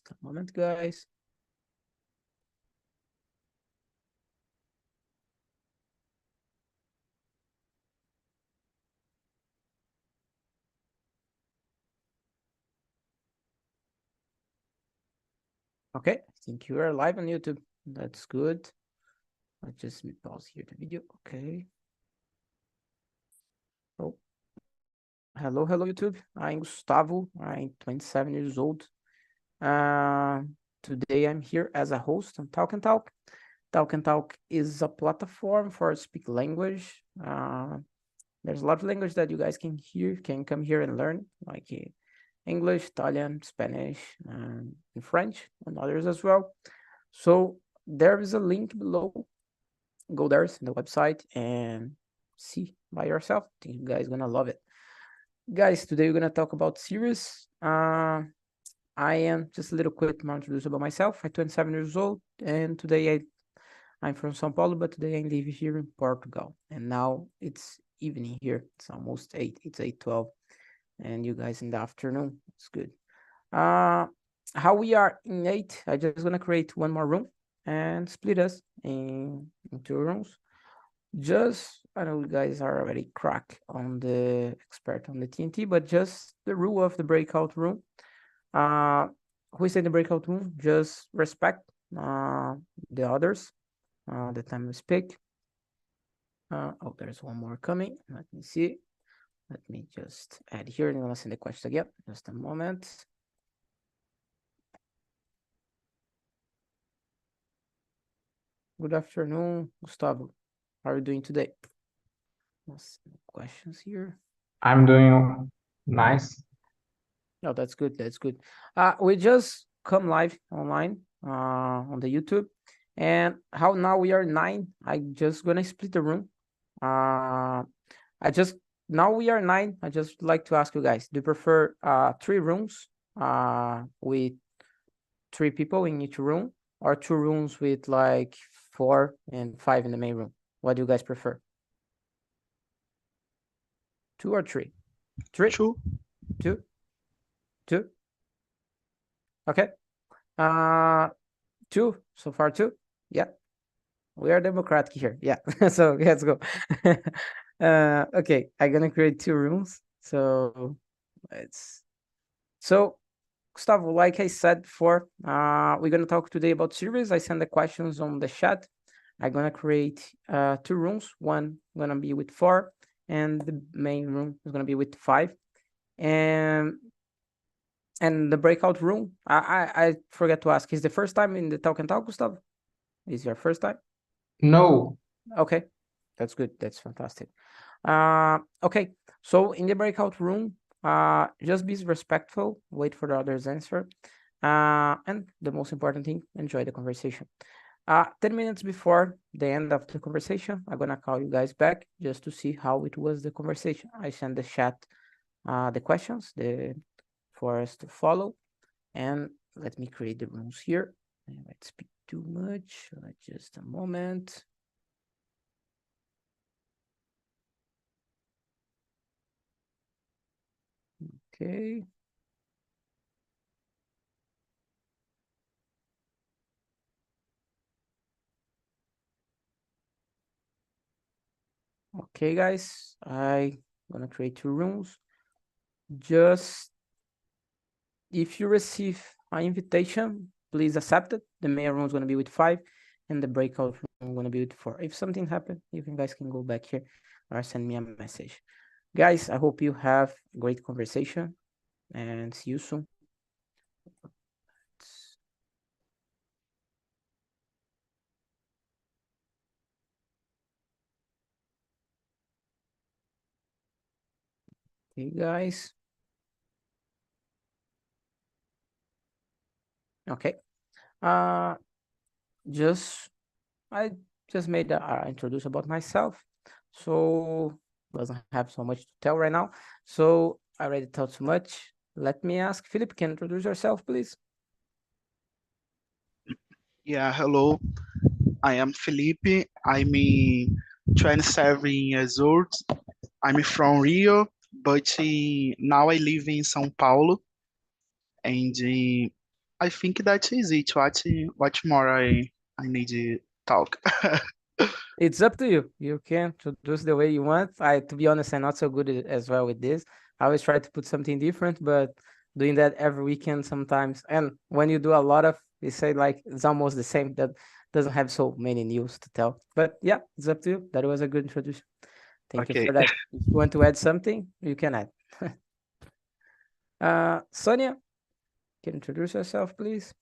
Just a moment, guys. Okay, I think you are live on YouTube. That's good. Let's just pause here the video. Okay. Oh, hello, YouTube. I'm Gustavo. I'm 27 years old. Today I'm here as a host on Talk and Talk. Talk and Talk is a platform for speak language. There's a lot of language that you guys can come here and learn, like English, Italian, Spanish, and French, and others as well. So there is a link below. Go there, in the website, and see by yourself. I think you guys gonna love it. Guys, today we're gonna talk about series. I am just a little quick more introduce about myself. I'm 27 years old, and today I'm from São Paulo, but today I live here in Portugal. And now it's evening here. It's almost 8. It's 8:12. And you guys in the afternoon. It's good. How we are in 8, I just gonna create one more room and split us in 2 rooms. I know you guys are already crack on the expert on the TNT, but just the rule of the breakout room. Who is in the breakout room? Just respect the others, the time we speak. Oh, there's one more coming. Let me see. Let me just add here and I'm gonna send the question again. Just a moment. Good afternoon, Gustavo. How are you doing today? Let's see questions here. I'm doing nice. Oh, that's good. That's good. We just come live online on the YouTube, and how now we are 9. I just gonna split the room. Now we are 9. I just like to ask you guys: do you prefer 3 rooms with 3 people in each room, or 2 rooms with like 4 and 5 in the main room? What do you guys prefer? 2 or 3? 3? 2. 2? 2? Okay. 2 so far. 2. Yeah, we are democratic here. Yeah. So let's go. Okay, I'm gonna create 2 rooms. So Gustavo, like I said before, we're gonna talk today about series. I send the questions on the chat. I'm gonna create 2 rooms. One gonna be with 4, and the main room is gonna be with 5. And the breakout room, I forgot to ask, is the first time in the Talk and Talk, Gustavo? Is your first time? No, Okay, that's good. That's fantastic. Okay, so in the breakout room, just be respectful, wait for the others' answer, and the most important thing, enjoy the conversation. 10 minutes before the end of the conversation, I'm gonna call you guys back just to see how it was the conversation. I send the chat the questions for us to follow, and let me create the rooms here. I might speak too much. Just a moment. Okay. Okay, guys, I'm gonna create 2 rooms. Just if you receive an invitation, please accept it. The main room is gonna be with 5, and the breakout room gonna be with 4. If something happens, you guys can go back here or send me a message. Guys, I hope you have a great conversation, and see you soon. Okay, guys. Okay. I just made a introduce about myself, so doesn't have so much to tell right now. So I already told too much. Let me ask Philip, can you introduce yourself, please? Yeah, hello. I am Felipe. I'm 27 years old. I'm from Rio, but now I live in São Paulo. And I think that is it. What more I need to talk. It's up to you. You can introduce the way you want. To be honest, I'm not so good as well with this. I always try to put something different, but doing that every weekend sometimes. And when you do a lot of, you say like it's almost the same. That doesn't have so many news to tell. But yeah, it's up to you. That was a good introduction. Thank you Okay. for that. If you want to add something, you can add. Sonia, can you introduce yourself, please?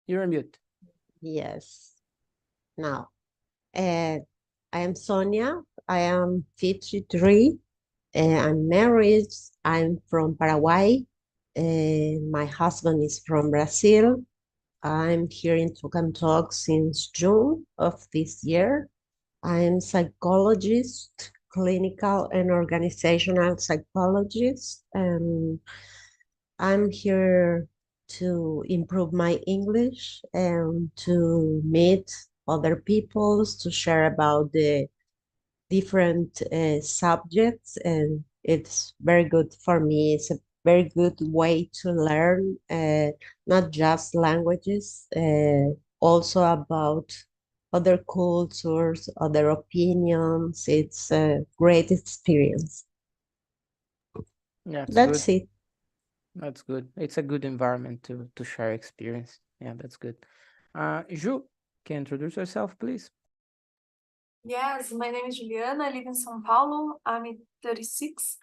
You're on mute. Yes. Now, I am Sonia. I am 53. I'm married. I'm from Paraguay. My husband is from Brazil. I'm here in Talk and Talk since June of this year. I'm psychologist, clinical and organizational psychologist, and I'm here to improve my English and to meet other peoples to share about the different subjects. And it's very good for me. It's a very good way to learn, not just languages, also about other cultures, other opinions. It's a great experience. Yeah, it's good. That's it. That's good. It's a good environment to share experience. Yeah, that's good. Ju, can you introduce yourself, please? Yes, my name is Juliana. I live in São Paulo. I'm 36,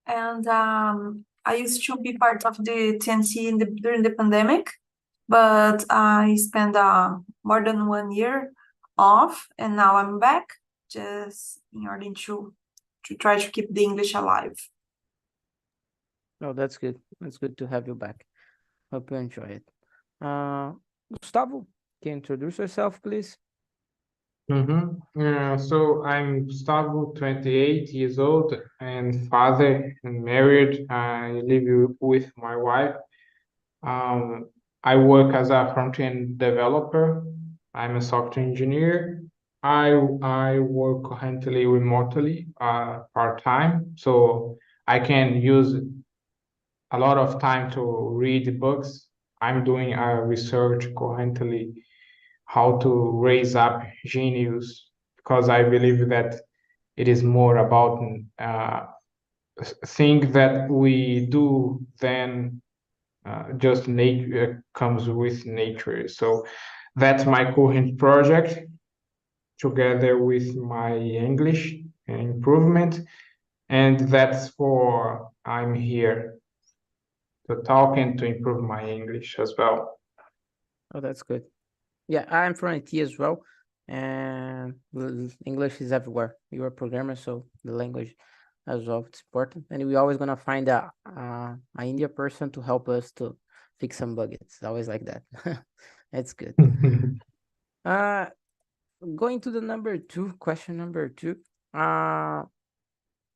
and I used to be part of the TNC during the pandemic, but I spent more than 1 year off, and now I'm back just in order to try to keep the English alive. Oh, that's good. It's good to have you back. Hope you enjoy it. Gustavo, can you introduce yourself, please? So I'm Gustavo, 28 years old and father and married. I live with my wife. I work as a front-end developer. I'm a software engineer. I work currently remotely, part-time, so I can use a lot of time to read books. I'm doing a research currently how to raise up genius because I believe that it is more about things that we do than just nature comes with nature. So that's my current project together with my English improvement. And that's for I'm here to talk and to improve my English as well. Oh, that's good. Yeah, I'm from IT as well, and English is everywhere. You're a programmer, so the language as well it's important. And we're always gonna find a India person to help us to fix some bugs. It's always like that. It's good. Going to the question number two.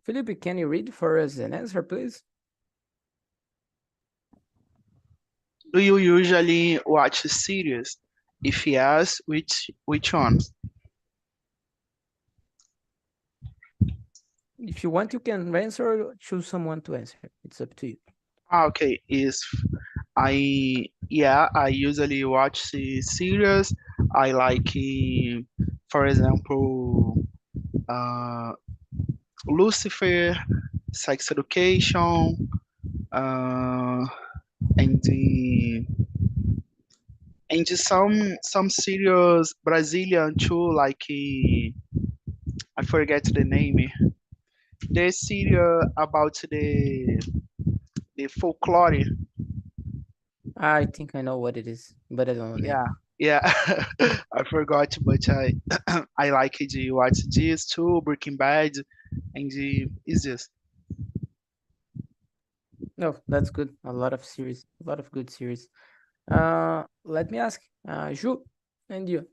Felipe, can you read for us an answer, please? Do you usually watch series? If yes, which ones? If you want, you can answer or choose someone to answer. It's up to you. Okay, I usually watch the series. I like, for example, uh, Lucifer, Sex Education, uh, and the and some series Brazilian too, like, I forget the name. The series about the folklore. I think I know what it is, but I don't know the name. Yeah, yeah. I forgot, but I I like to watch this too, Breaking Bad, and is this. No, that's good. A lot of series, a lot of good series. Let me ask, Ju, and you.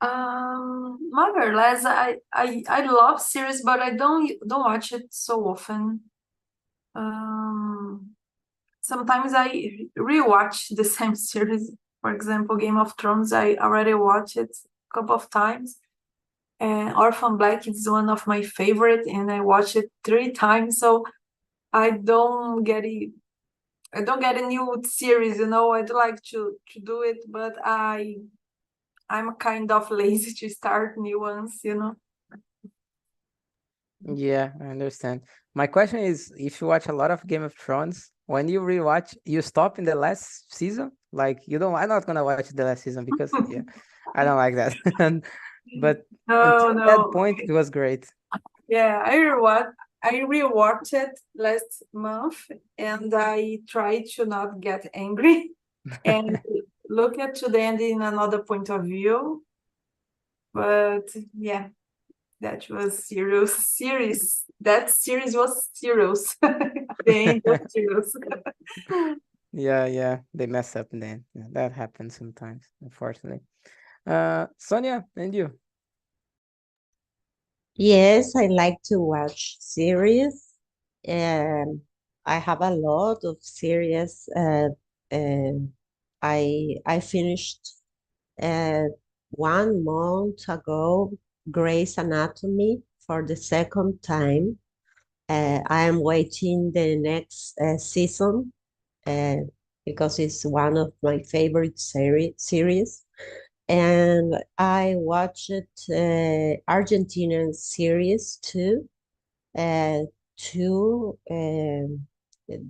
More or less, I love series, but I don't watch it so often. Sometimes I rewatch the same series. For example, Game of Thrones, I already watched it a couple of times. And Orphan Black is one of my favorite, and I watched it 3 times. So I don't get it. I don't get a new series, you know. I'd like to do it, but I'm kind of lazy to start new ones, you know. Yeah, I understand. My question is, if you watch a lot of Game of Thrones, when you rewatch, you stop in the last season? Like you don't, I'm not gonna watch the last season because yeah, I don't like that. And but No, until that no. point, it was great. Yeah, I rewatched it last month, and I tried to not get angry and look at to the end in another point of view. But yeah, that was serious series. That series was serious. The end was serious. Yeah, they mess up then. Yeah, that happens sometimes, unfortunately. Sonia, and you? Yes, I like to watch series. Um, I have a lot of series. Um, I finished uh, 1 month ago Grey's Anatomy for the second time. I am waiting the next season uh, because it's one of my favorite series. And I watched Argentinian series too. Uh,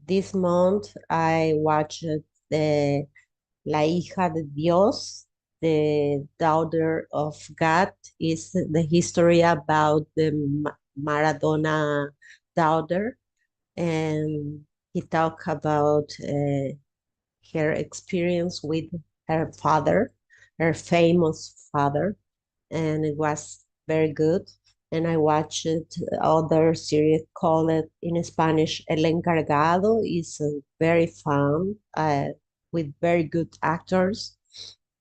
this month I watched the La hija de Dios, the daughter of God, is the history about the Maradona daughter, and he talked about her experience with her father, her famous father, and it was very good. And I watched other series called in Spanish El Encargado. Is very fun with very good actors,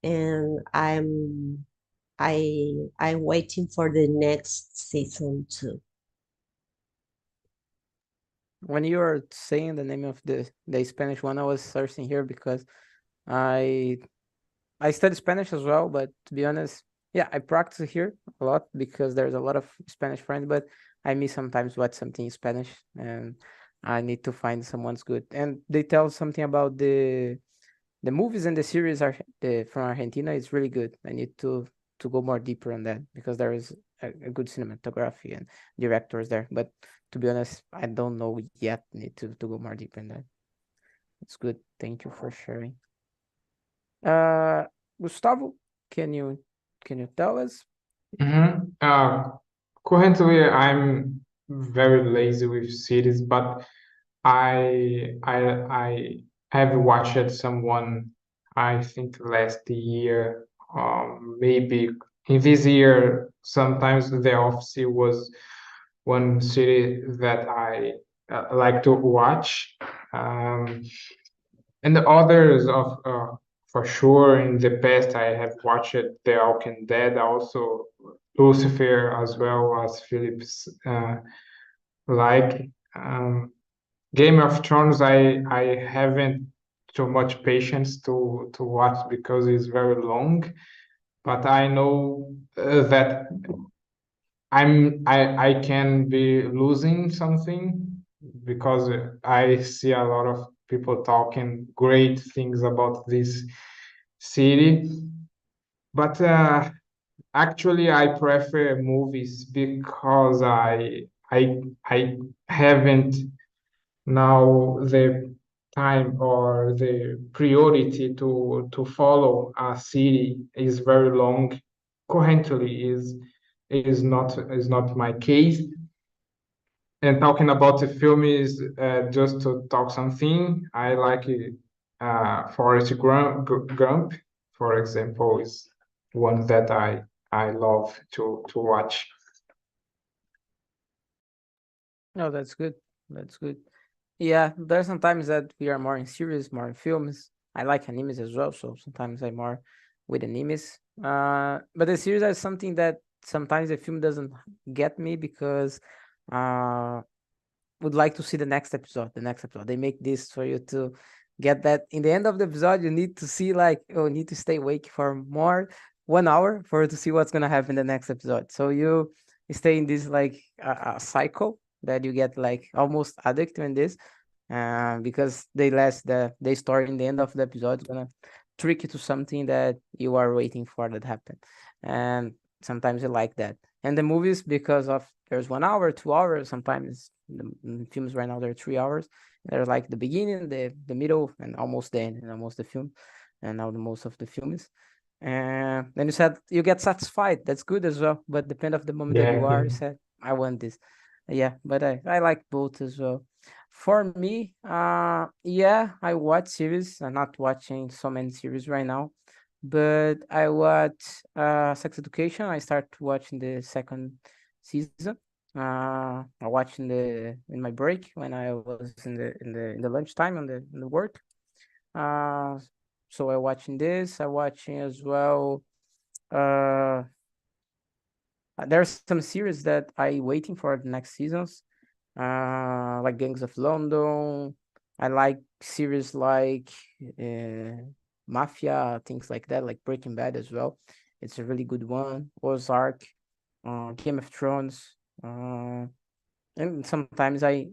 and I'm waiting for the next season too. When you were saying the name of the Spanish one, I was searching here because I I study Spanish as well, but to be honest, yeah, I practice here a lot because there's a lot of Spanish friends, but I miss sometimes watch something in Spanish and I need to find someone's good. And they tell something about the movies and the series are from Argentina. It's really good. I need to go more deeper on that because there is a good cinematography and directors there. But to be honest, I don't know yet. Need to go more deeper in that. It's good. Thank you for sharing. Uh, Gustavo, can you tell us? Mhm. Currently, I'm very lazy with series, but I have watched someone, I think last year, maybe in this year. Sometimes The Office was one series that I like to watch. Um, and the others of for sure in the past I have watched The Walking Dead, also Lucifer, as well as Philip's like Game of Thrones. I haven't too much patience to watch because it's very long, but I know that I can be losing something because I see a lot of people talking great things about this city. But actually, I prefer movies because I haven't now the time or the priority to follow a city is very long. Currently, is not my case. And talking about the film is just to talk something. I like Forrest Gump, for example, is one that I love to watch. No, that's good. That's good. Yeah, there's sometimes that we are more in series, more in films. I like animes as well, so sometimes I'm more with animes. But the series is something that sometimes the film doesn't get me because uh would like to see the next episode. The next episode. They make this for you to get that in the end of the episode. You need to see like, oh, you need to stay awake for more 1 hour for to see what's gonna happen in the next episode. So you stay in this like a cycle that you get like almost addicted in this, because the story in the end of the episode is gonna trick you to something that you are waiting for that happen, and sometimes you like that. And the movies, because of there's 1 hour, 2 hours, sometimes the films right now they're 3 hours. They're like the beginning, the middle, and almost the end, and almost the film, and now the most of the films. And then you said you get satisfied. That's good as well. But depend of the moment that you are, you said, I want this. Yeah, but I like both as well. For me, yeah, I watch series. I'm not watching so many series right now, but I watch Sex Education. I start watching the second season. I watch in my break when I was in the lunchtime on the work. Uh, so I watching this. I watching as well. Uh, there's some series that I waiting for the next seasons. Like Gangs of London. I like series like Mafia, things like that, like Breaking Bad as well. It's a really good one. Ozark, Game of Thrones. And sometimes I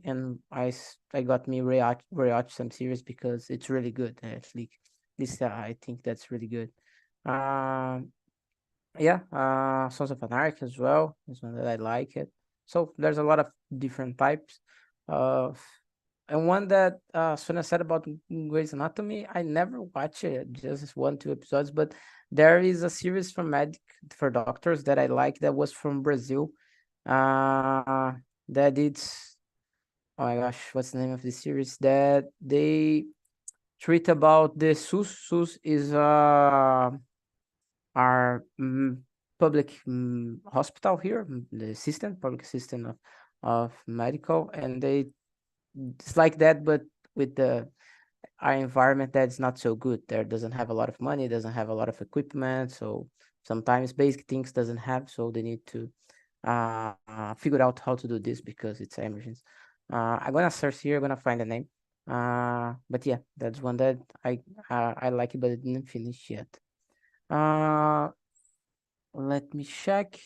got me rewatch some series because it's really good. Actually, this I think that's really good. Um, yeah, Sons of Anarchy as well is one that I like it. So there's a lot of different types of, and one that Sonia said about Grey's Anatomy, I never watch it, just 1, 2 episodes, but there is a series for doctors that I like that was from Brazil. Uh, that it's oh my gosh, what's the name of this series? That they treat about the SUS. SUS is our public hospital here, the system, public system of medical, and it's like that, but with the our environment that's not so good. There doesn't have a lot of money, doesn't have a lot of equipment, so sometimes basic things doesn't have, so they need to figure out how to do this because it's an emergency. I'm gonna search here, I'm gonna find the name. But yeah, that's one that I like it, but it didn't finish yet. Uh, Let me check.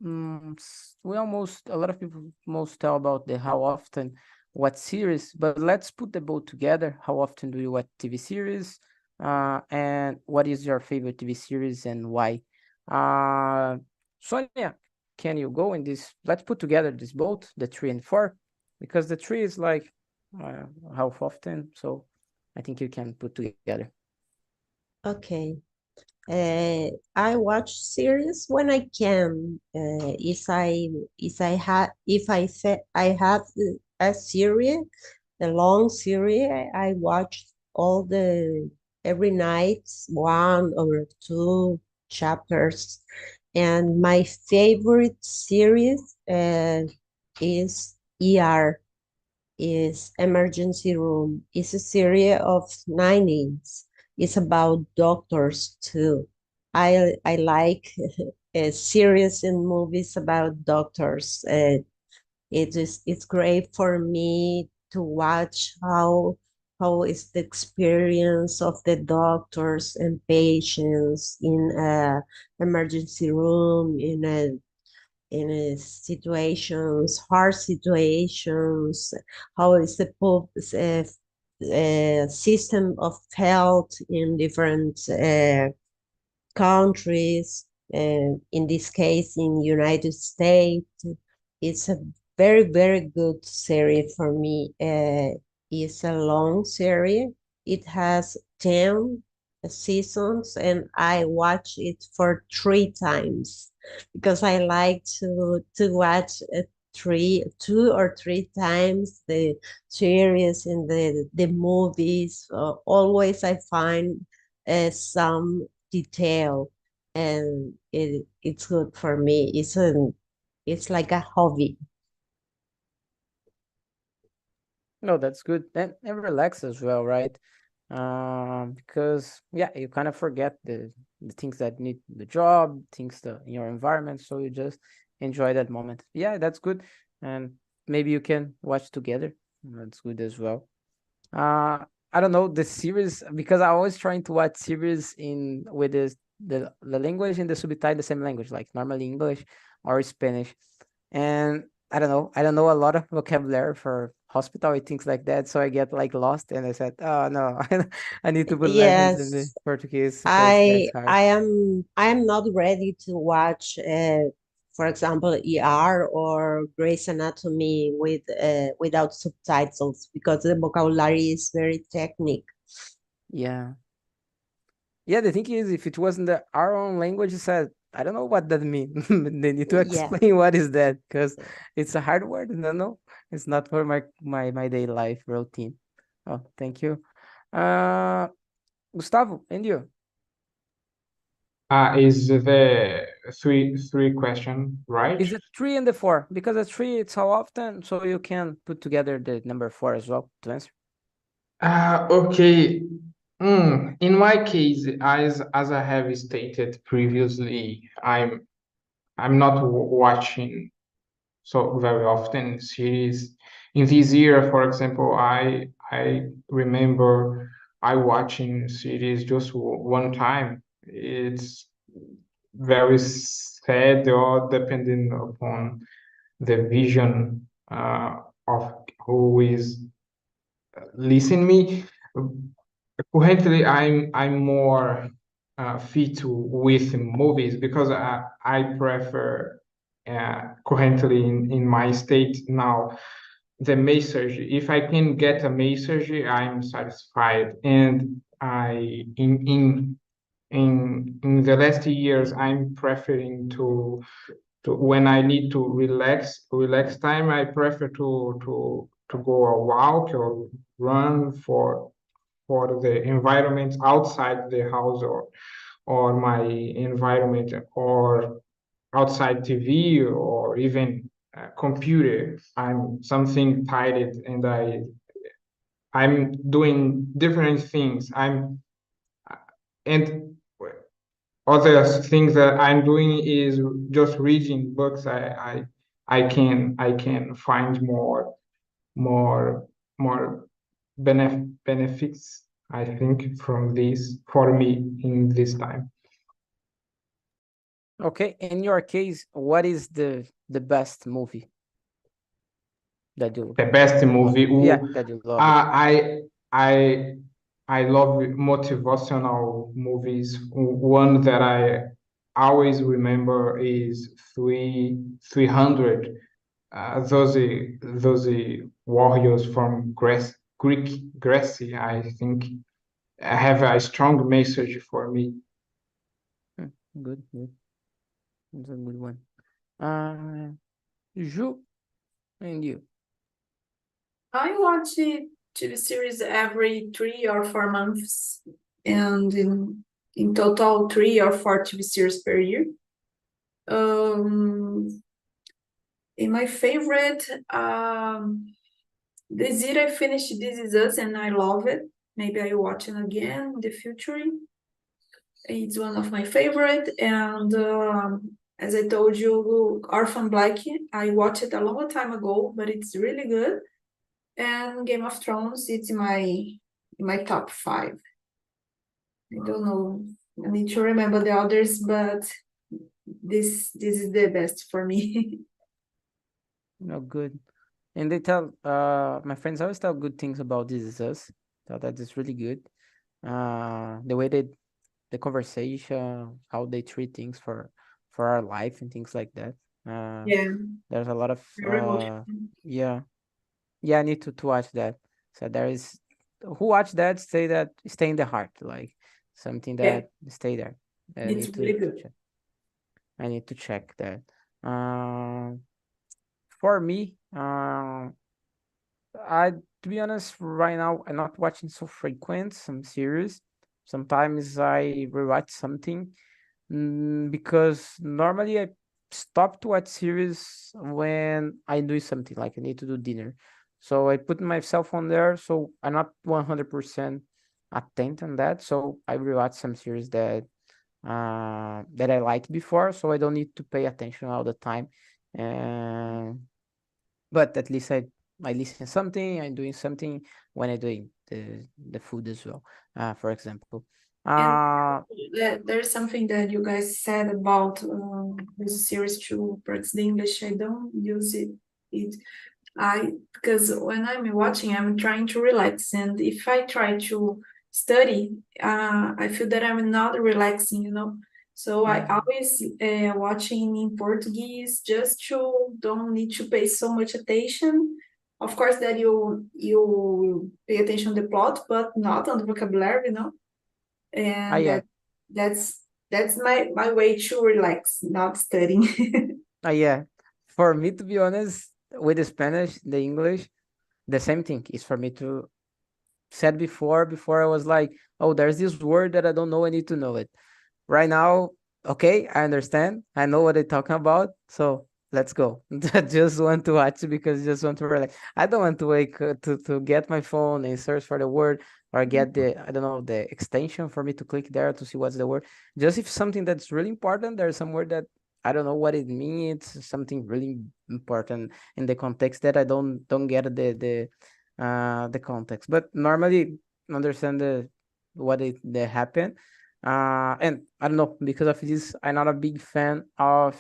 We almost a lot of people most tell about the how often, what series, but let's put the both together. How often do you watch TV series? And what is your favorite TV series and why? Uh, Sonia, can you go in this? Let's put together this both, the 3 and 4, because the 3 is like uh, how often. So I think you can put together. Okay. I watch series when I can. If I say I have a series, a long series, I watch all the every night 1 or 2 chapters. And my favorite series is ER, is Emergency Room. It's a series of 90s. It's about doctors too. I like series and movies about doctors. It's great for me to watch how is the experience of the doctors and patients in a emergency room, situations, hard situations, how is the system of health in different countries. In this case, in United States, it's a very, very good series for me. It's a long series. It has 10 seasons, and I watch it for 3 times because I like to watch 2 or 3 times the series and the movies. Always I find some detail, and it's good for me. It's like a hobby. No, that's good. And relax as well, right? Because yeah, you kind of forget the things that need the job, things that in your environment, so you just enjoy that moment. Yeah, that's good. And maybe you can watch together. That's good as well. Uh, I don't know the series because I always trying to watch series with the language and the subtitle the same language, like normally English or Spanish. And I don't know a lot of vocabulary for hospital and things like that, so I get like lost and I said, oh no, I need to put lessons in the Yes, Portuguese because that's hard. I am not ready to watch, for example, ER or Grey's Anatomy without subtitles because the vocabulary is very technical. Yeah. Yeah, the thing is, if it wasn't our own language, it said, I don't know what that means. They need to Yeah. explain what is that because it's a hard word. No, it's not for my daily life routine. Oh, thank you. Uh, Gustavo, and you? Is the three question, right? Is it 3 and the 4? Because the 3 it's how often, so you can put together the number 4 as well to answer. Okay. In my case, as I have stated previously, I'm not watching so very often series. In this year, for example, I remember I watching series just one time. It's very sad or depending upon the vision of who is listening me. Currently, I'm more fit with movies because I prefer currently in my state now the message. If I can get a message, I'm satisfied. And I in the last years, I'm preferring to when I need to relax time, I prefer to go a walk or run for the environment outside the house or my environment or outside TV or even computer. I'm something tired and I'm doing different things. And other things that I'm doing is just reading books. I can find more more benefits, I think, from this for me in this time. Okay, in your case, what is the best movie that you The best love? movie. Yeah, that you love it. I I love motivational movies. One that I always remember is 300. Those warriors from Greece, I think, have a strong message for me. Good, good. That's a good one. Uh, Ju, and you? I watch TV series every 3 or 4 months, and in total 3 or 4 TV series per year. In my favorite, this year I finished This Is Us and I love it. Maybe I watch it again in the future. It's one of my favorite, and as I told you, Orphan Black, I watched it a long time ago, but it's really good. And Game of Thrones, it's in my top 5. I don't know. I need to remember the others, but this is the best for me. No, good. And they tell my friends always tell good things about This Is Us. So that is really good. The way the conversation, how they treat things for our life and things like that. Yeah, There's a lot of very emotional. yeah. Yeah, I need to watch that. So there is who watch that stay in the heart, like something Yeah, that stay there. I it's need really to good. check. I need to check that. For me, I to be honest, right now I'm not watching so frequent some series. Sometimes I rewatch something because normally I stop to watch series when I do something like I need to do dinner. So I put myself on there, so I'm not 100% attent on that. So I rewatch some series that I liked before, so I don't need to pay attention all the time. And but at least I listen something, I'm doing something when I'm doing the food as well, for example. And there's something that you guys said about this series to practice the English. I don't use it. Because when I'm watching, I'm trying to relax, and if I try to study, I feel that I'm not relaxing, you know. So I always watching in Portuguese just to don't need to pay so much attention. Of course, that you pay attention to the plot, but not on the vocabulary, you know. And Yeah. that's my way to relax, not studying. Yeah. For me, to be honest, with the Spanish, the English, the same thing is for me to said before I was like, oh, there's this word that I don't know, I need to know it. Right now, okay, I understand. I know what they're talking about. So let's go. I just want to watch it because I just want to relax. I don't want to wake to get my phone and search for the word or get the, I don't know, the extension for me to click there to see what's the word. Just if something that's really important, there's some word that I don't know what it means, something really important in the context that I don't get the context. But normally understand what it they happen. And I don't know, because of this, I'm not a big fan of.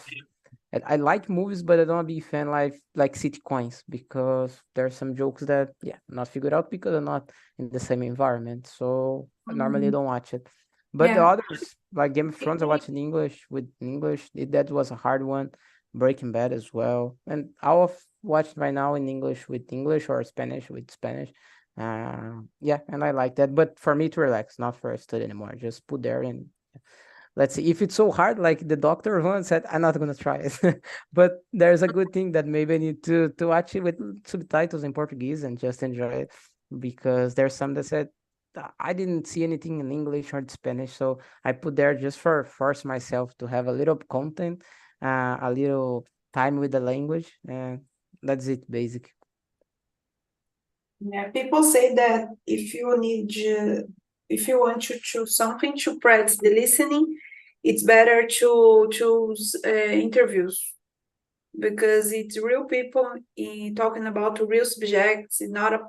I like movies, but I don't a big fan like sitcoms because there's some jokes that not figured out because I'm not in the same environment. So I normally don't watch it. But the Yeah. others, like Game of Thrones, I watch in English with English. That was a hard one. Breaking Bad as well, and I'll watch right now in English with English or Spanish with Spanish. Yeah, and I like that. But for me to relax, not for a study anymore. Just put there and let's see if it's so hard. Like the doctor once said, I'm not gonna try it. But there's a good thing that maybe I need to watch it with subtitles in Portuguese and just enjoy it because there's some that said I didn't see anything in English or in Spanish, so I put there just for force myself to have a little content, a little time with the language, and that's it, basic. Yeah, people say that if you want to choose something to practice the listening, it's better to choose interviews because it's real people talking about real subjects.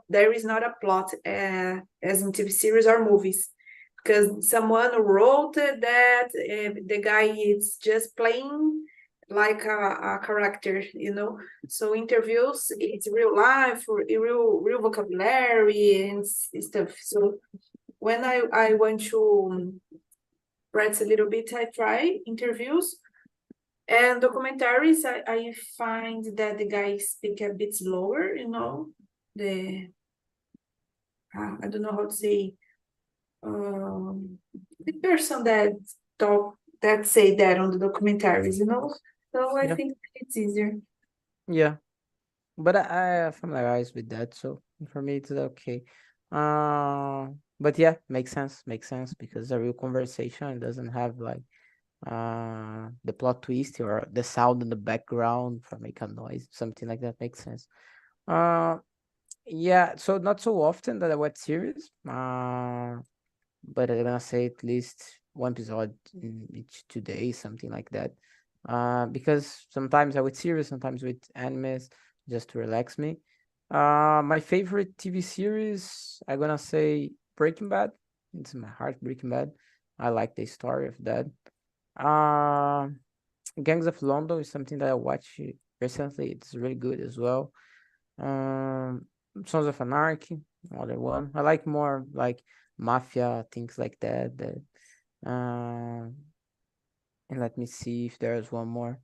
There is not a plot as in TV series or movies. Because someone wrote that the guy is just playing like a character, you know. So interviews, it's real life, real vocabulary and stuff. So when I want to practice a little bit, I try interviews and documentaries. I find that the guys speak a bit slower, you know. I don't know how to say the person that talk that say that on the documentaries, you know. So I Yeah, think it's easier. yeah. But I familiarized with that, so for me it's okay. But yeah, makes sense because a real conversation doesn't have like the plot twist or the sound in the background for make a noise, something like that makes sense. Uh, yeah, so not so often that I watch series. But I'm gonna say at least one episode in each 2 days, something like that. Because sometimes I with series, sometimes with animes, just to relax me. My favorite TV series, I'm gonna say Breaking Bad. It's in my heart, Breaking Bad. I like the story of that. Uh, Gangs of London is something that I watched recently. It's really good as well. Um, Sons of Anarchy, another one. I like more like mafia things like that. And let me see if there's one more.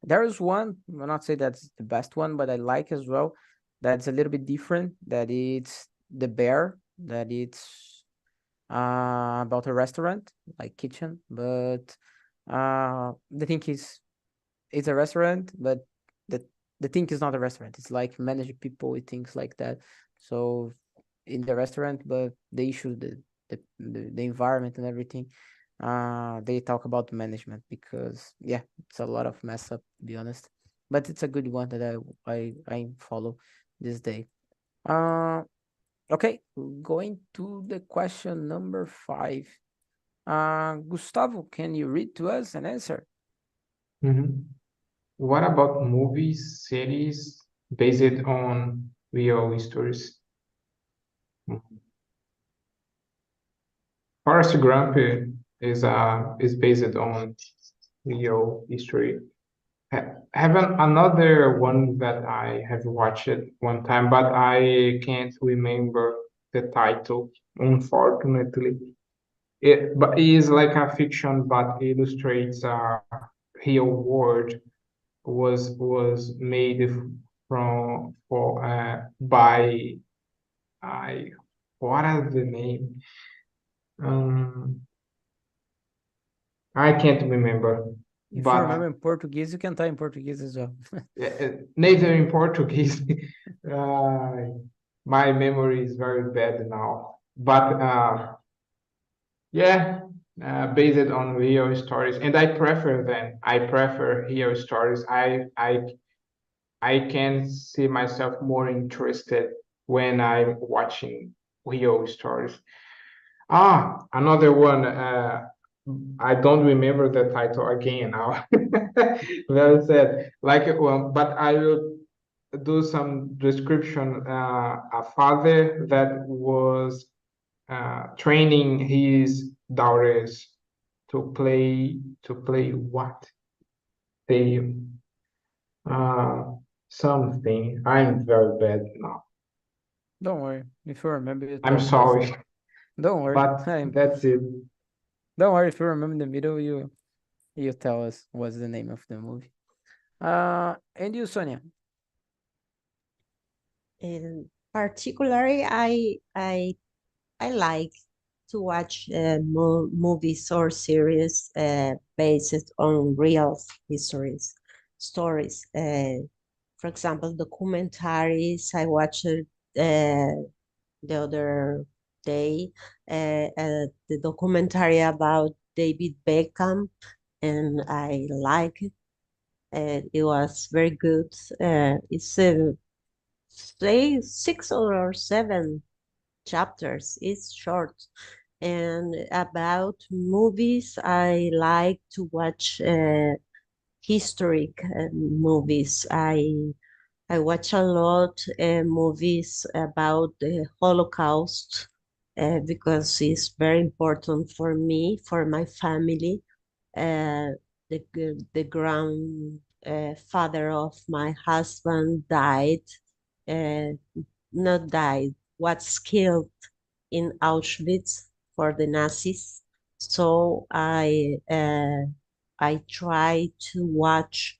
There is one. I'll not say that's the best one, but I like as well. That's a little bit different. That it's the bear. That it's about a restaurant, like kitchen. But the thing is, it's a restaurant, but the the thing is not a restaurant. It's like manage people with things like that. So in the restaurant, but the issue, the environment and everything, they talk about management because it's a lot of mess up to be honest. But it's a good one that I follow this day. Uh, okay, going to the question number 5. Gustavo, can you read to us and answer? Mhm. What about movies, series, based on real stories. Forrest Gump is based on real history. Have another one that I have watched one time, but I can't remember the title, unfortunately. But it is like a fiction, but illustrates a real world was made from for by I what is the name? Um, I can't remember, If you remember but in Portuguese, you can type in Portuguese as well. neither in Portuguese. uh, my memory is very bad now. But yeah, based on real stories, and I prefer them. I prefer real stories. I can see myself more interested when I'm watching real stories. Another one. I don't remember the title again now. Very sad. Like, but I will do some description. A father that was training his daughters to play what? They uh, something. I'm very bad now. Don't worry. If you remember, you I'm tell me as well. sorry, Don't worry. but that's it. Don't worry. If you remember in the middle, you tell us what's the name of the movie. And you, Sonia? And particularly, I like to watch movies or series based on real histories, stories. For example, documentaries. I watched the other day the documentary about David Beckham, and I like it. It was very good. It's say 6 or 7 chapters. It's short. And about movies, I like to watch historic movies. I watch a lot movies about the Holocaust because it's very important for me, for my family. The grandfather of my husband died, uh, not died, was killed in Auschwitz for the Nazis. So I try to watch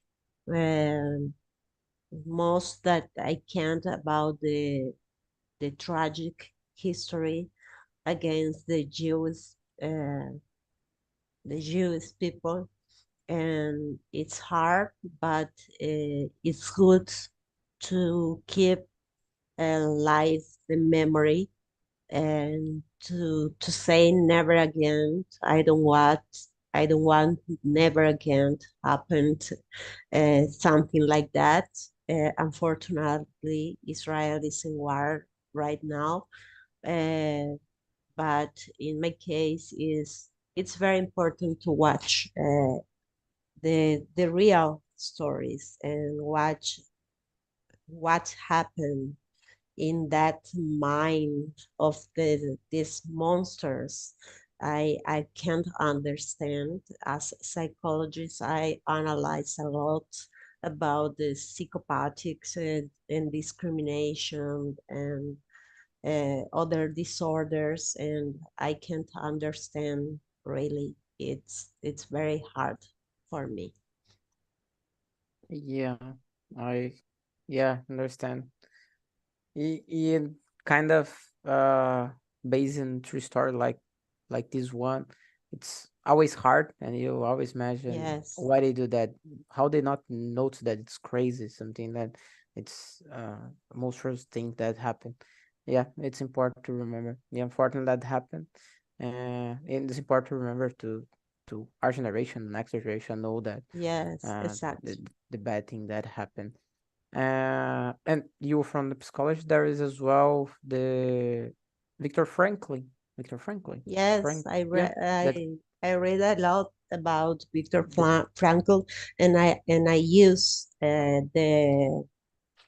most that I can about the tragic history against uh, the Jewish people, and it's hard, but it's good to keep alive the memory and to say never again. I don't want never again happened something like that. Unfortunately, Israel is in war right now, uh, but in my case, is it's very important to watch the real stories and watch what happened in that mind of these monsters. I can't understand. As a psychologist, I analyze a lot about the psychopathics and discrimination and other disorders, and I can't understand really. It's very hard for me. Yeah, I understand. It kind of based in true story like this one. It's always hard, and you always imagine Yes, why they do that. How they not note that it's crazy, something that it's most first thing that happened. Yeah, it's important to remember. Yeah, important that happened, and it's important to remember to our generation, next generation know that yes, uh the, exactly. the bad thing that happened. And you from the psychology, there is as well the Viktor Franklin. Viktor Franklin. Yes, Frank, yeah, that I read a lot about Viktor the, Frankl, and I use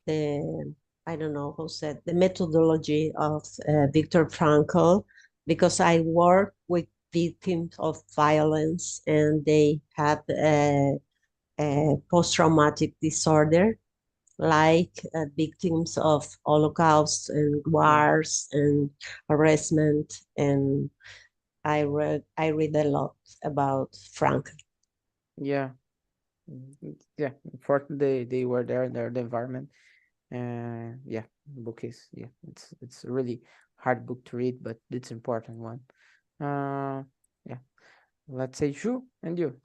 the, I don't know who said, the methodology of Viktor Frankl, because I work with victims of violence and they have a post-traumatic disorder, like victims of Holocaust and wars and harassment. And I read a lot about Frankl. Yeah. Yeah. Unfortunately, they were there in the environment. And yeah, the book is, yeah, it's a really hard book to read, but it's important one. Yeah. Let's say Shu and you.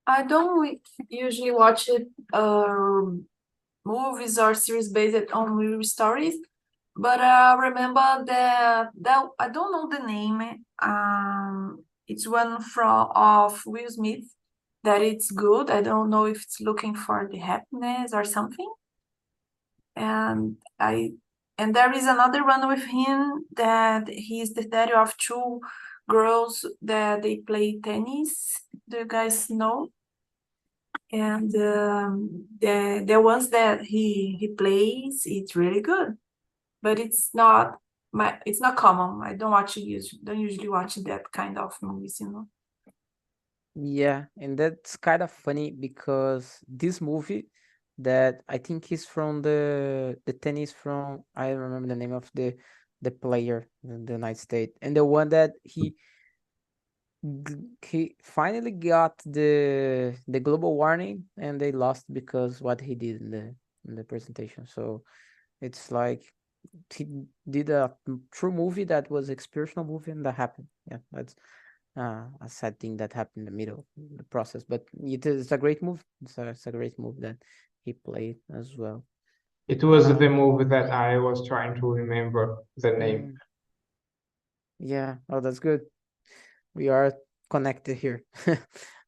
I don't usually watch it, movies or series based on real stories, but I remember that I don't know the name. It's one of Will Smith that it's good. I don't know if it's looking for the happiness or something. And there is another one with him that he's the daddy of two girls that they play tennis. Do you guys know? And the ones that he plays, it's really good, but it's not common. I don't usually watch that kind of movies, you know. Yeah, and that's kind of funny because this movie that I think is from the tennis from, I don't remember the name of the player in the United States, and the one that he finally got the global warning and they lost because what he did in the presentation. So it's like he did a true movie that was experiential movie and that happened. Yeah, that's a sad thing that happened in the middle of the process, but it's a great move. It's a great move that he played as well. It was the movie that I was trying to remember the name. Yeah, oh, that's good. We are connected here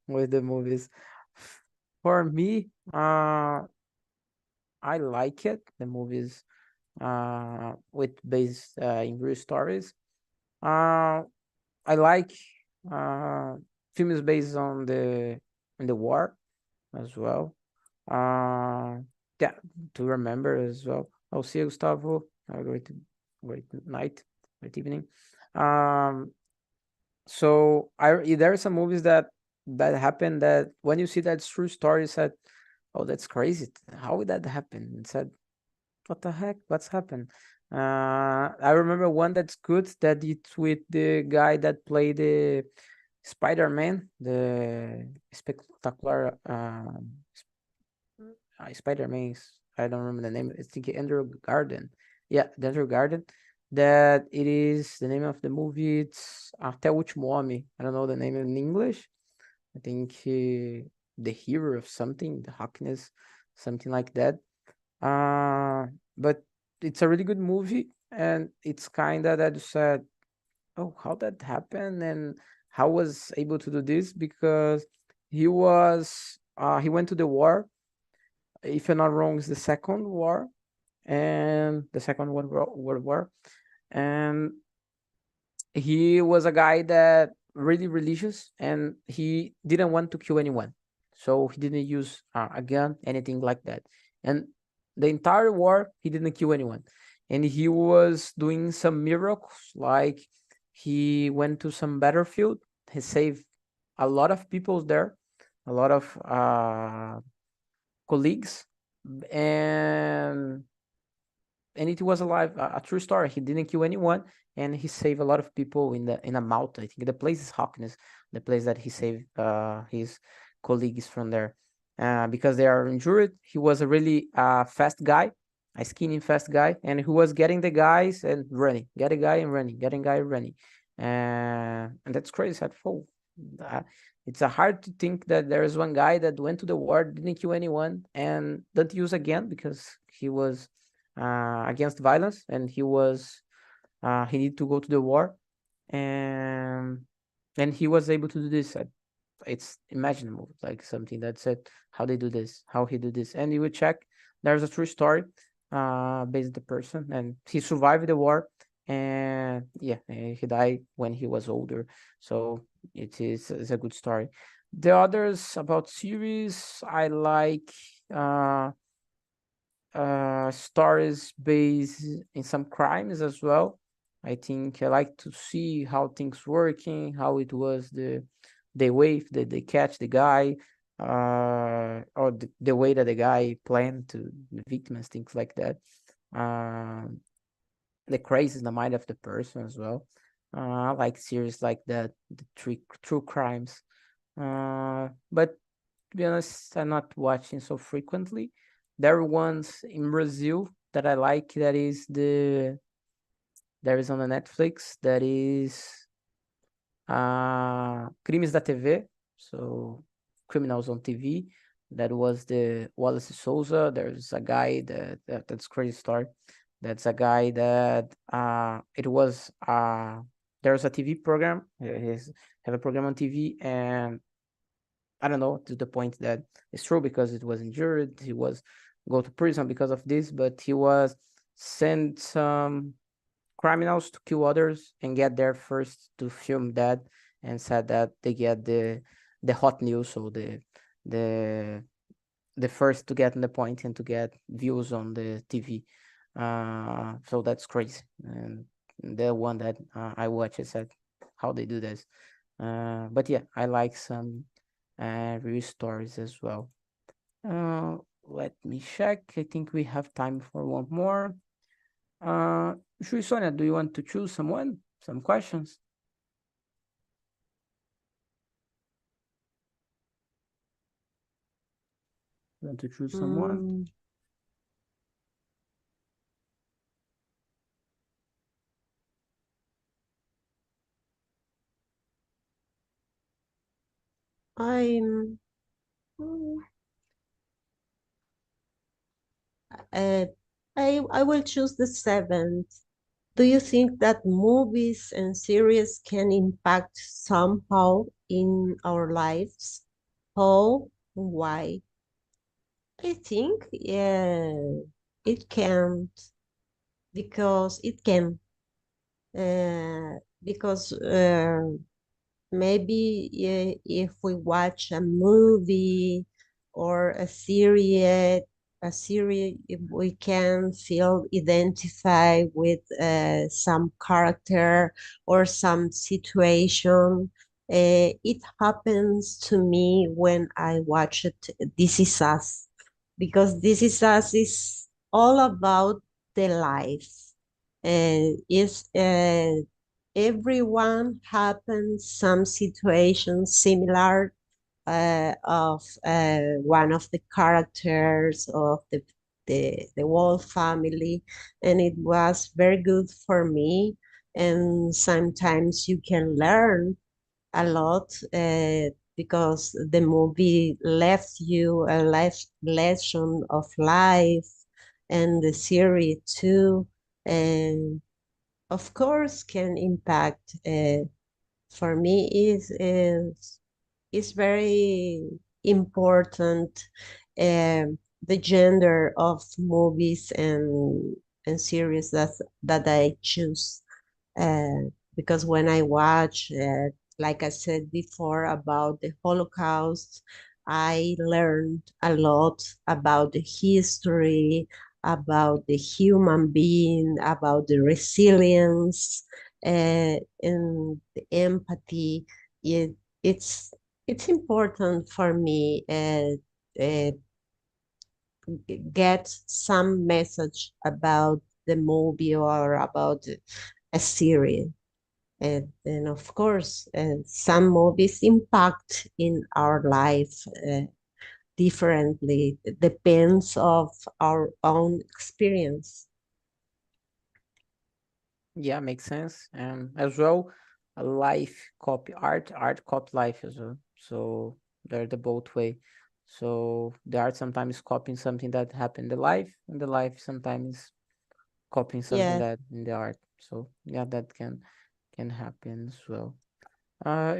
with the movies. For me, I like it. The movies with based in real stories. I like films based on the war as well. Uh, yeah, to remember as well. I'll see you, Gustavo. Have a great night, great evening. So there are some movies that happen that when you see that true story, you said, "Oh, that's crazy! How would that happen?" And said, "What the heck? What's happened?" I remember one that's good that it's with the guy that played the Spider-Man, the spectacular Spider-Man. I don't remember the name. I think Andrew Garden. Yeah, the Andrew Garden. That it is the name of the movie. It's Até o Último Homem. I don't know the name in English. I think the hero of something, the happiness, something like that. But it's a really good movie, and it's kind of that you said, "Oh, how that happened, and how was able to do this?" Because he went to the war. If I'm not wrong, it's the Second War, and the Second World War, and he was a guy that really religious, and he didn't want to kill anyone, so he didn't use a gun, anything like that. And the entire war, he didn't kill anyone, and he was doing some miracles, like he went to some battlefield, he saved a lot of people there, a lot of colleagues, and it was a true story. He didn't kill anyone, and he saved a lot of people in a mountain. I think the place is Hawkins, the place that he saved his colleagues from there, because they are injured. He was a really fast guy, a skinny fast guy, and he was getting the guys and running, get a guy and running, getting guy and running, and that's crazy. Uh, it's hard to think that there is one guy that went to the war, didn't kill anyone, and didn't use again because he was against violence, and he needed to go to the war, and he was able to do this. It's imaginable, like something that said how they do this, how he do this, and you would check. There's a true story, based on the person, and he survived the war, and yeah, he died when he was older. So it's a good story. The others about series, I like stories based in some crimes as well. I think I like to see how things working, how it was the way that they catch the guy, or the way that the guy planned to the victims, things like that. The craze in the mind of the person as well. I like series like that, the true crimes. But to be honest, I'm not watching so frequently. There are ones in Brazil that I like. That is there is on the Netflix. That is Crimes da TV. So criminals on TV. That was the Wallace Souza. There's a guy that's crazy story. That's a guy that it was there's a TV program. He's have a program on TV, and I don't know to the point that it's true because it was injured. He was go to prison because of this, but he was sent some criminals to kill others and get there first to film that, and said that they get the hot news, so the the first to get in the point and to get views on the TV. So that's crazy. And the one that I watched, I said how they do this. But yeah, I like some real stories as well. Let me check. I think we have time for one more. Shui Sonia, do you want to choose someone? Some questions? Want to choose someone? I'm I will choose the seventh. Do you think that movies and series can impact somehow in our lives? How and why? I think it can because it can because maybe if we watch a movie or a series, if we can feel identified with some character or some situation. It happens to me when I watch it. This Is Us, because This Is Us is all about the life. Is everyone happens some situations similar of one of the characters of the whole family, and it was very good for me. And sometimes you can learn a lot because the movie left you a life lesson of life, and the series too. And of course can impact for me is very important, the gender of movies and series that I choose, because when I watch, like I said before, about the Holocaust, I learned a lot about the history, about the human being, about the resilience, and the empathy. It, it's it's important for me uh, get some message about the movie or about a series. And of course, some movies impact in our life differently. It depends of our own experience. Yeah, makes sense. And as well, a life copy art, art copy life as well. So they're the both way. So the art sometimes copying something that happened in the life, and the life sometimes copying something Yeah. that in the art. So yeah, that can happen as well.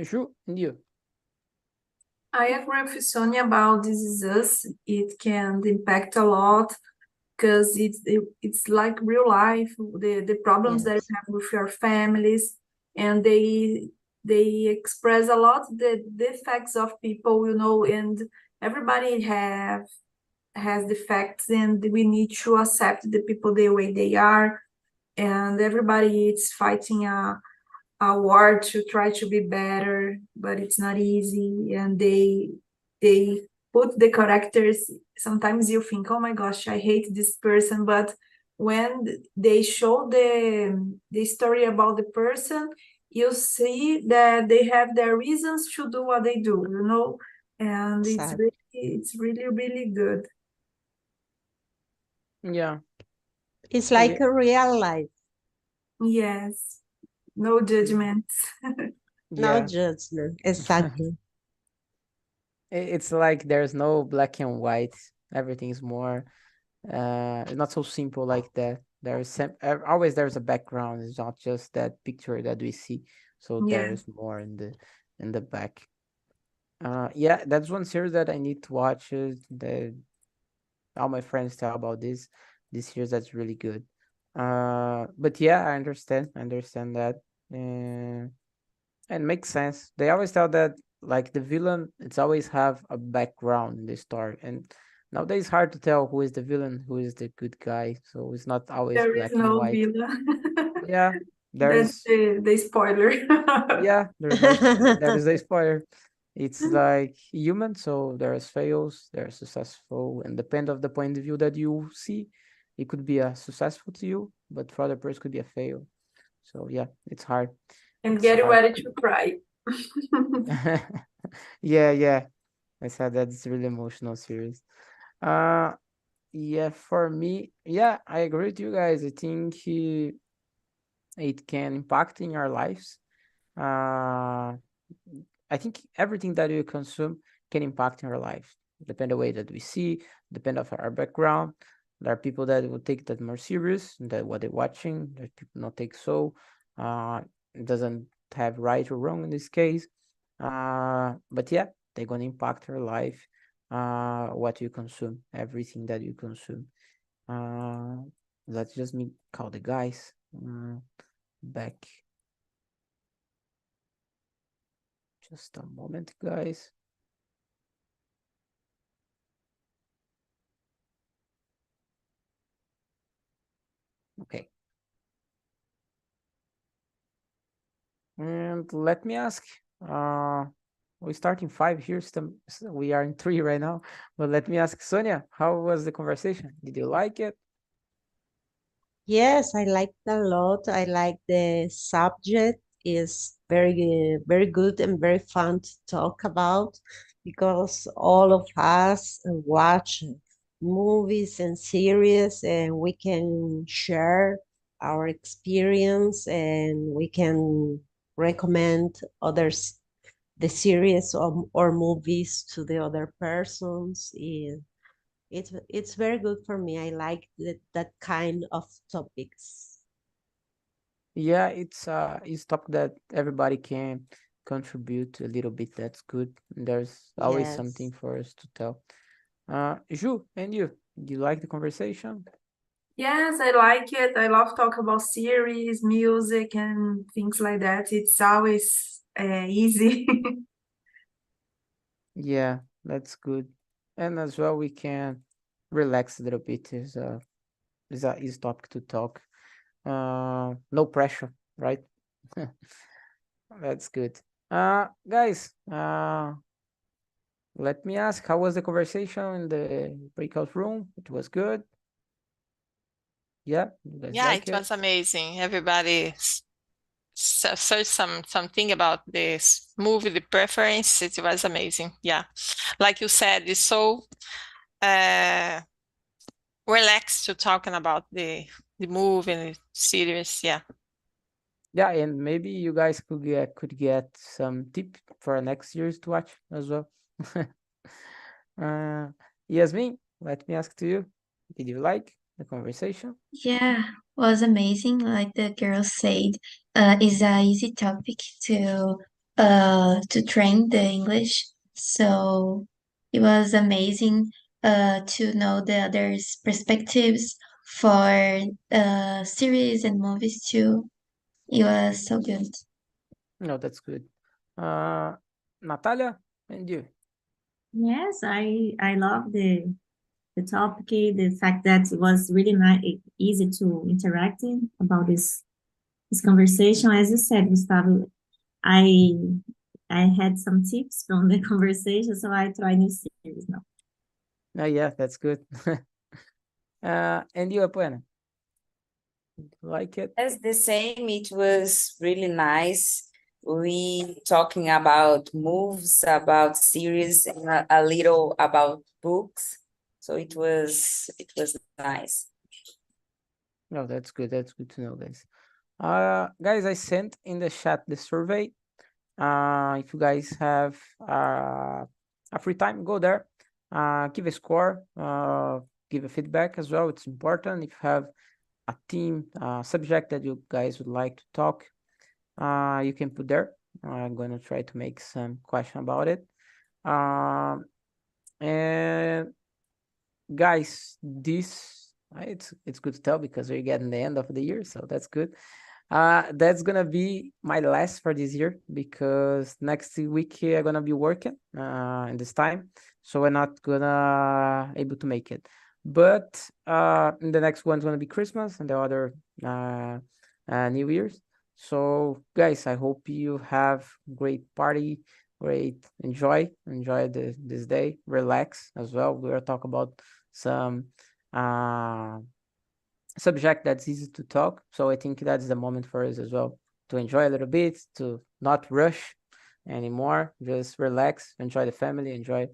Ju, and you? I agree with Sonia about This Is Us. It can impact a lot because it's like real life, the problems that Yes. you have with your families, and they express a lot the defects of people, and everybody has defects, and we need to accept the people the way they are, and everybody is fighting a war to try to be better, but it's not easy, and they put the characters. Sometimes you think, oh my gosh, I hate this person, but when they show the story about the person, you see that they have their reasons to do what they do, and Exactly. it's really, really good. Yeah. It's And like a real life, Yes, no judgments. no yeah. judgment. Exactly. It's like there's no black and white. Everything's more not so simple like that. Always there's a background. It's not just that picture that we see. So Yeah. there's more in the back. Yeah, that's one series that I need to watch. All my friends tell about this series that's really good. But yeah, I understand. I understand that. And makes sense. They always tell that like the villain, it's always have a background in the story. And nowadays it's hard to tell who is the villain, who is the good guy. So it's not always There is black and no white. villain. Yeah, That's there's the spoiler. yeah, there's no there is a spoiler. It's like human, so there's fails, there's successful, and depend of the point of view that you see, it could be a successful to you, but for other person could be a fail. So yeah, it's hard. And It's get hard. ready to cry. Yeah, yeah. I said that's really emotional series. Uh yeah, for me, yeah, I agree with you guys. I think it can impact in our lives. Uh I think everything that we consume can impact in our life. Depend the way that we see, depend of our background. There are people that will take that more serious that what they're watching. There's people not take so. It doesn't have right or wrong in this case. But yeah, they're gonna impact our life. What you consume, everything that you consume. Uh, let's just me call the guys back. Just a moment, guys. Okay. And let me ask, we start in 5 here, we are in 3 right now, but let me ask Sonia, how was the conversation? Did you like it? Yes, I like it a lot. I like the subject is very good and very fun to talk about because all of us watch movies and series and we can share our experience and we can recommend others the series or movies to the other persons. It's very good for me. I like that kind of topics. Yeah, it's topic that everybody can contribute a little bit. That's good. There's always something Yes. for us to tell. Ju, and you, do you like the conversation? Yes, I like it. I love talk about series, music, and things like that. It's always easy. Yeah, that's good. And as well, we can relax a little bit. Is topic to talk. No pressure, right? That's good. Guys, let me ask, how was the conversation in the breakout room? It was good. Yeah, you guys Yeah, like it it? was amazing. Everybody searched something about this movie, the preference. It was amazing. Yeah, like you said, it's so uh, relaxed to talking about the movie and the series. Yeah. Yeah, and maybe you guys could get some tip for next year's to watch as well. Uh, Yasmin, let me ask to you, did you like the conversation? Yeah, was amazing. Like the girl said, is a easy topic to train the English. So it was amazing to know the others' perspectives for series and movies too. It was so good. No, that's good. Natalia, and you. Yes, I love the topic, the fact that it was really nice, easy to interact about this conversation. As you said, Gustavo, I had some tips from the conversation, so I try new series now. Oh, yeah, that's good. And you, Apuena? Like it? As the same, it was really nice. We talking about moves, about series, and a little about books. So it was nice. No, that's good. That's good to know, guys. Guys, I sent in the chat the survey. If you guys have a free time, go there. Give a score. Give a feedback as well. It's important. If you have a theme, subject that you guys would like to talk, you can put there. I'm gonna try to make some question about it. And guys, this it's good to tell because we're getting the end of the year, so that's good. That's gonna be my last for this year because next week I'm gonna be working in this time, so we're not gonna able to make it. But in the next one's gonna be Christmas and the other New Year's. So guys, I hope you have great party, great enjoy this day, relax as well. We'll talk about some subject that's easy to talk. So I think that's the moment for us as well to enjoy a little bit, to not rush anymore, just relax, enjoy the family, enjoy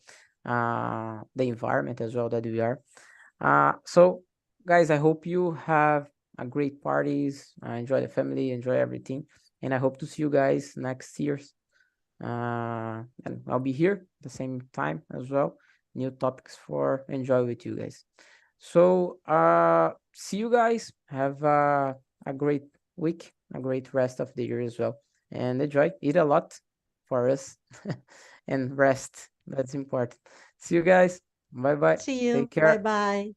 the environment as well that we are. So guys, I hope you have a great parties, enjoy the family, enjoy everything. And I hope to see you guys next year's. And I'll be here at the same time as well. New topics for enjoy with you guys. So see you guys. Have a great week, a great rest of the year as well. And enjoy, eat a lot for us and rest. That's important. See you guys. Bye bye. See you. Take care. Bye bye.